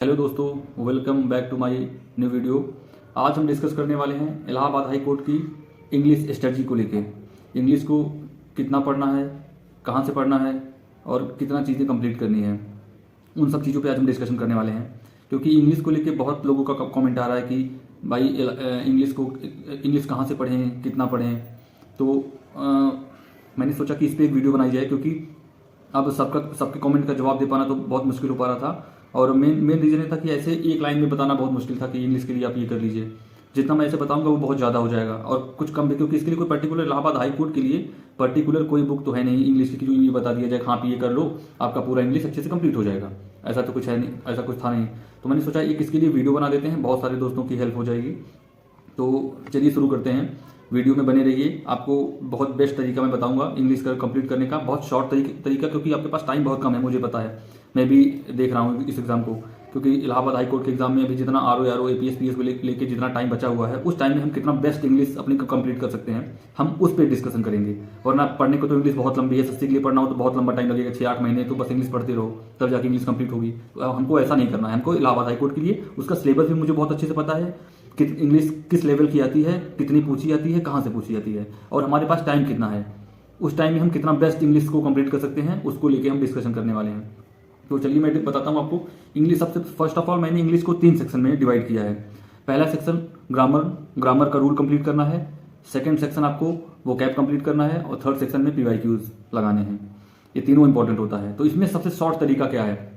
Hello दोस्तों, welcome back to my new video. आज हम डिस्कस करने वाले हैं इलाहाबाद हाई कोर्ट की इंग्लिश स्ट्रेटजी को लेके। इंग्लिश को कितना पढ़ना है, कहाँ से पढ़ना है और कितना चीज़ें कंप्लीट करनी है, उन सब चीज़ों पे आज हम डिस्कशन करने वाले हैं। क्योंकि इंग्लिश को लेके बहुत लोगों का कमेंट आ रहा है कि भाई इंग्लिश कहाँ से पढ़ें, कितना पढ़ें। तो मैंने सोचा कि इस पर एक वीडियो बनाई जाए, क्योंकि अब सबके कमेंट का जवाब दे पाना तो बहुत मुश्किल हो पा रहा था। और मेन रीज़न ये था कि ऐसे एक लाइन में बताना बहुत मुश्किल था कि इंग्लिश के लिए आप ये कर लीजिए। जितना मैं ऐसे बताऊंगा वो बहुत ज़्यादा हो जाएगा और कुछ कम भी, क्योंकि इसके लिए कोई पर्टिकुलर इलाहाबाद हाई कोर्ट के लिए पर्टिकुलर कोई बुक तो है नहीं इंग्लिश की जो ये बता दिया जाए हाँ आप ये कर लो आपका पूरा इंग्लिश अच्छे से कंप्लीट हो जाएगा। ऐसा तो कुछ है नहीं, ऐसा कुछ था नहीं। तो मैंने सोचा एक इसके लिए वीडियो बना देते हैं, बहुत सारे दोस्तों की हेल्प हो जाएगी। तो चलिए शुरू करते हैं। वीडियो में बने रहिए, आपको बहुत बेस्ट तरीका मैं बताऊंगा इंग्लिश का कंप्लीट करने का, बहुत शॉर्ट तरीका, क्योंकि आपके पास टाइम बहुत कम है, मुझे पता है। मैं भी देख रहा हूँ इस एग्जाम को, क्योंकि इलाहाबाद हाई कोर्ट के एग्जाम में अभी जितना आरओ एपीएस पीएस को लेके जितना टाइम बचा हुआ है, उस टाइम में हम कितना बेस्ट इंग्लिश अपनी कंप्लीट कर सकते हैं, हम उस पर डिस्कशन करेंगे। वरना पढ़ने को तो इंग्लिश बहुत लंबी है, एसएससी के लिए पढ़ना हो तो बहुत लंबा टाइम लगेगा, 6-8 महीने। तो बस इंग्लिश पढ़ते रहो तब जाके इंग्लिश कंप्लीट होगी। तो हमको ऐसा नहीं करना है। हमको इलाहाबाद हाई कोर्ट के लिए उसका सिलेबस भी मुझे बहुत अच्छे से पता है कि इंग्लिश किस लेवल की आती है, कितनी पूछी जाती है, कहाँ से पूछी जाती है, और हमारे पास टाइम कितना है। उस टाइम में हम कितना बेस्ट इंग्लिश को कंप्लीट कर सकते हैं, उसको लेके हम डिस्कशन करने वाले हैं। तो चलिए मैं बताता हूँ आपको इंग्लिश। सबसे फर्स्ट ऑफ ऑल मैंने इंग्लिश को 3 सेक्शन में डिवाइड किया है। पहला सेक्शन ग्रामर का रूल कंप्लीट करना है। सेकंड सेक्शन आपको वोकैब कंप्लीट करना है और थर्ड सेक्शन में पीवाईक्यूज लगाने हैं। ये तीनों इंपॉर्टेंट होता है। तो इसमें सबसे शॉर्ट तरीका क्या है?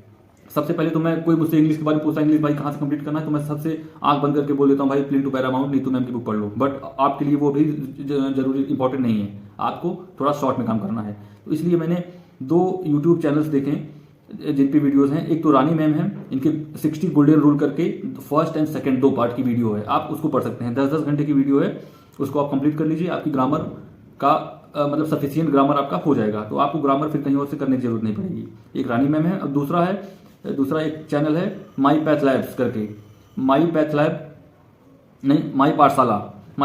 सबसे पहले तो मैं कोई मुझसे इंग्लिश के बारे में पूछता है, इंग्लिश भाई कहाँ से कंप्लीट करना है, तो मैं सबसे आंख बंद करके बोल देता हूँ भाई plain to Paramount Neetu ma'am की बुक पढ़ लो। बट आपके लिए वो भी जरूरी इंपॉर्टेंट नहीं है, आपको थोड़ा शॉर्ट में काम करना है। तो इसलिए मैंने 2 यूट्यूब चैनल्स देखे जिन पे वीडियोस हैं। एक तो रानी मैम है, इनके 60 गोल्डन रूल करके फर्स्ट एंड सेकंड 2 पार्ट की वीडियो है, आप उसको पढ़ सकते हैं। 10-10 घंटे की वीडियो है, उसको आप कंप्लीट कर लीजिए। आपकी ग्रामर का मतलब सफिशियंट ग्रामर आपका हो जाएगा, तो आपको ग्रामर फिर कहीं और से करने की जरूरत नहीं पड़ेगी। एक रानी मैम है। अब दूसरा एक चैनल है माई पैथ लैब्स करके, माई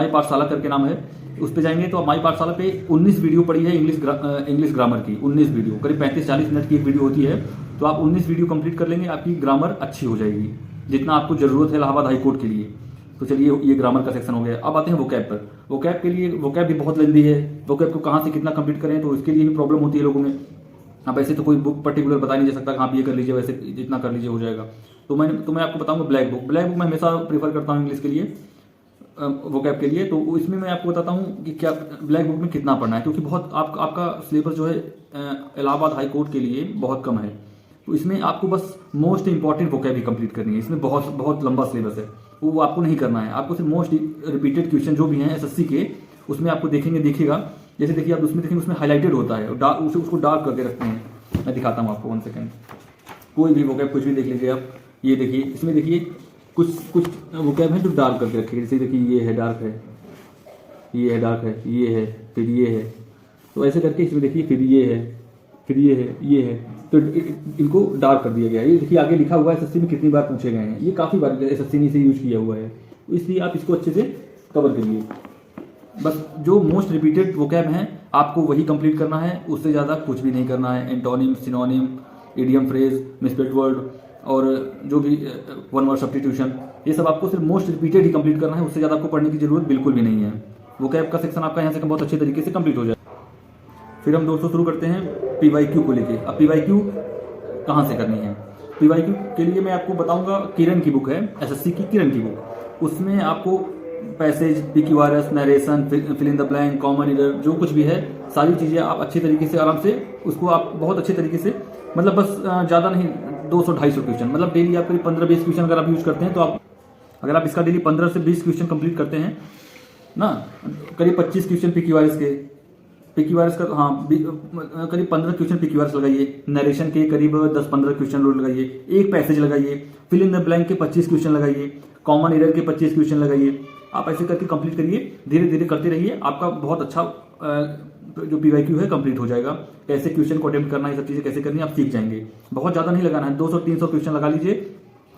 पाठशाला करके नाम है। उस पे जाएंगे तो माई पाठशाला पे 19 वीडियो पड़ी है इंग्लिश ग्रामर की। 19 वीडियो, करीब 35-40 मिनट की एक वीडियो होती है। तो आप 19 वीडियो कंप्लीट कर लेंगे, आपकी ग्रामर अच्छी हो जाएगी जितना आपको जरूरत है इलाहाबाद हाई कोर्ट के लिए। तो चलिए ये ग्रामर का सेक्शन हो गया। अब आते हैं वोकैब पर। वोकैब के लिए वोकैब भी बहुत लेंदी है। वोकैब को कहाँ से कितना कंप्लीट करें, तो इसके लिए भी प्रॉब्लम होती है लोगों में। अब ऐसे तो कोई बुक पर्टिकुलर बता नहीं जा सकता कि आप ये कर लीजिए, वैसे जितना कर लीजिए हो जाएगा। तो मैं आपको बताऊंगा ब्लैक बुक मैं हमेशा प्रीफर करता हूँ इंग्लिश के लिए, वोकैब के लिए। तो इसमें मैं आपको बताता हूँ कि क्या ब्लैक बुक में कितना पढ़ना है, क्योंकि बहुत आपका सिलेबस जो है इलाहाबाद हाई कोर्ट के लिए बहुत कम है। तो इसमें आपको बस मोस्ट इंपॉर्टेंट वोकैब ही कंप्लीट करनी है। इसमें बहुत बहुत लंबा सिलेबस है, वो आपको नहीं करना है। आपको सिर्फ मोस्ट रिपीटेड क्वेश्चन जो भी हैं एसएससी के, उसमें आपको देखिएगा। जैसे देखिए आप उसमें देखेंगे, उसमें हाईलाइटेड होता है, उसको डार्क करके रखते हैं। मैं दिखाता हूँ आपको 1 सेकेंड। कोई भी वोकैब कुछ भी देख लीजिए आप। ये देखिए, इसमें देखिए कुछ वोकैब है जो डार्क करके रखे। जैसे देखिए ये है डार्क है, ये है डार्क है, ये है, फिर ये है। तो ऐसे करके इसमें देखिए फिर ये है, फिर ये है, ये है। तो इनको डार्क कर दिया गया है। ये देखिए आगे लिखा हुआ है एसएससी में कितनी बार पूछे गए हैं, ये काफ़ी बार एसएससी ने इसे यूज किया हुआ है। तो इसलिए आप इसको अच्छे से कवर करिए। बस जो मोस्ट रिपीटेड वोकैब हैं आपको वही कंप्लीट करना है, उससे ज़्यादा कुछ भी नहीं करना है। Antonym, synonym, idiom phrase, misplaced word और जो भी 1 वर्ड सब्स्टिट्यूशन, ये सब आपको सिर्फ मोस्ट रिपीटेड ही कंप्लीट करना है। उससे ज़्यादा आपको पढ़ने की जरूरत बिल्कुल भी नहीं है। वोकैब का सेक्शन आपका यहाँ से बहुत अच्छे तरीके से कंप्लीट हो जाए। फिर हम दोस्तों शुरू करते हैं पीवाईक्यू को लेके। अब पीवाईक्यू कहाँ से करनी है? पीवाईक्यू के लिए मैं आपको बताऊंगा, किरण की बुक है, एसएससी की किरण की बुक। उसमें आपको passage, PQRS, narration, fill in the blank, common error, जो कुछ भी है सारी चीज़ें आप अच्छे तरीके से आराम से उसको आप बहुत अच्छे तरीके से, मतलब बस ज़्यादा नहीं, 200-250 क्वेश्चन, मतलब डेली आप करीब 15-20 क्वेश्चन अगर आप यूज करते हैं, तो अगर आप इसका डेली 15 से 20 क्वेश्चन कंप्लीट करते हैं ना, करीब 25 क्वेश्चन पीक्यूआरएस का, हाँ करीब 15 क्वेश्चन पीक्यूआरएस लगाइए, नरेशन के करीब 10-15 क्वेश्चन रोल लगाइए, एक पैसेज लगाइए, फिल इन द ब्लैंक के 25 क्वेश्चन लगाइए, कॉमन एरर के 25 क्वेश्चन लगाइए। आप ऐसे करके कंप्लीट करिए, धीरे धीरे करते रहिए, आपका बहुत अच्छा जो पीवाईक्यू है कंप्लीट हो जाएगा। कैसे क्वेश्चन को अटेम्प्ट करना है, ये सब चीज़ें कैसे करनी है आप सीख जाएंगे। बहुत ज़्यादा नहीं लगाना है, 200-300 क्वेश्चन लगा लीजिए।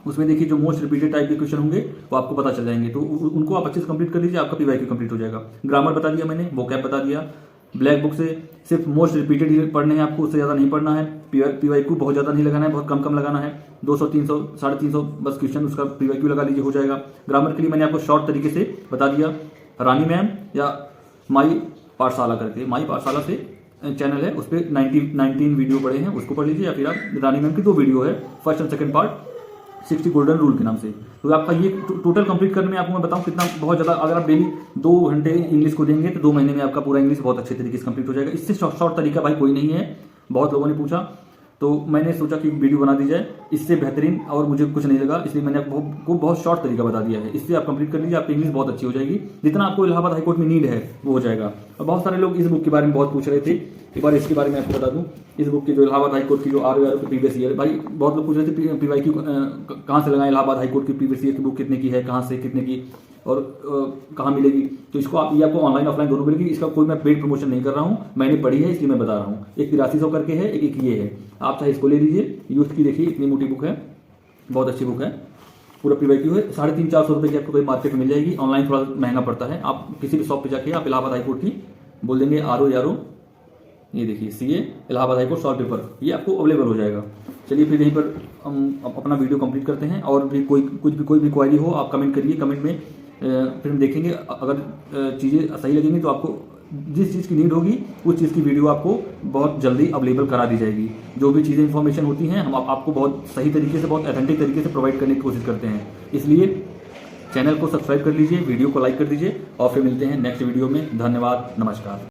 उसमें देखिए जो मोस्ट रिपीटेड टाइप के क्वेश्चन होंगे वो आपको पता चल जाएंगे, तो उनको आप अच्छे से कंप्लीट कर लीजिए, आपका पीवाईक्यू कंप्लीट हो जाएगा। ग्रामर बता दिया मैंने, वोकैब बता दिया, ब्लैक बुक से सिर्फ मोस्ट रिपीटेड ही पढ़ने हैं आपको, उससे ज़्यादा नहीं पढ़ना है। PYQ बहुत ज़्यादा नहीं लगाना है, बहुत कम कम लगाना है। 200 300 350 बस क्वेश्चन उसका PYQ लगा लीजिए, हो जाएगा। ग्रामर के लिए मैंने आपको शॉर्ट तरीके से बता दिया। रानी मैम या माई पाठशाला करके, माई पाठशाला से चैनल है, उस पर 19 वीडियो पड़े हैं, उसको पढ़ लीजिए। या फिर आप रानी मैम की 2 वीडियो है, first and second part 60 golden rule के नाम से। तो आपका ये टोटल कंप्लीट करने में आपको मैं बताऊं कितना बहुत ज़्यादा, अगर आप डेली 2 घंटे इंग्लिश को देंगे तो 2 महीने में आपका पूरा इंग्लिश बहुत अच्छे तरीके से कंप्लीट हो जाएगा। इससे शॉर्ट तरीका भाई कोई नहीं है। बहुत लोगों ने पूछा तो मैंने सोचा कि वीडियो बना दी जाए, इससे बेहतरीन और मुझे कुछ नहीं लगा, इसलिए मैंने आपको बहुत शॉर्ट तरीका बता दिया है। इससे आप कंप्लीट कर लीजिए, आपकी इंग्लिश बहुत अच्छी हो जाएगी। जितना आपको इलाहाबाद हाईकोर्ट में नीड है वो हो जाएगा। और बहुत सारे लोग इस बुक के बारे में बहुत पूछ रहे थे, एक बार इसके बारे में आपको बता दूं। इस बुक की जो इलाहाबाद हाईकोर्ट की जो ROR की प्रीवियस ईयर, भाई बहुत लोग पूछ रहे थे PYQ कहाँ से लगाएं, इलाहाबाद हाईकोर्ट की प्रीवियस ईयर की बुक कितने की है, कहाँ से कितने की और कहाँ मिलेगी। तो इसको ये आपको ऑनलाइन ऑफलाइन दोनों मिलेगी। इसका कोई मैं पेड प्रमोशन नहीं कर रहा हूँ, मैंने पढ़ी है इसलिए मैं बता रहा हूँ। एक 8300 करके है, एक ये है। आप चाहे इसको ले लीजिए, यूथ की देखिए, इतनी मोटी बुक है, बहुत अच्छी बुक है, पूरा PYQ है। 350-400 रुपये की आपको कोई मार्केट में मिल जाएगी। ऑनलाइन थोड़ा महंगा पड़ता है। आप किसी भी शॉप पे जाके आप इलाहाबाद हाईकोर्ट की बोल देंगे RO, ये देखिए CA Allahabad high court short paper, ये आपको अवेलेबल हो जाएगा। चलिए फिर यहीं पर हम अपना वीडियो कंप्लीट करते हैं। और भी कोई भी क्वारी हो आप कमेंट करिए, कमेंट में फिर हम देखेंगे। अगर चीज़ें सही लगेंगी तो आपको जिस चीज़ की नीड होगी उस चीज़ की वीडियो आपको बहुत जल्दी अवेलेबल करा दी जाएगी। जो भी चीज़ें इन्फॉर्मेशन होती हैं हम आपको बहुत सही तरीके से, बहुत ऑथेंटिक तरीके से प्रोवाइड करने की कोशिश करते हैं। इसलिए चैनल को सब्सक्राइब कर लीजिए, वीडियो को लाइक कर दीजिए और फिर मिलते हैं नेक्स्ट वीडियो में। धन्यवाद, नमस्कार।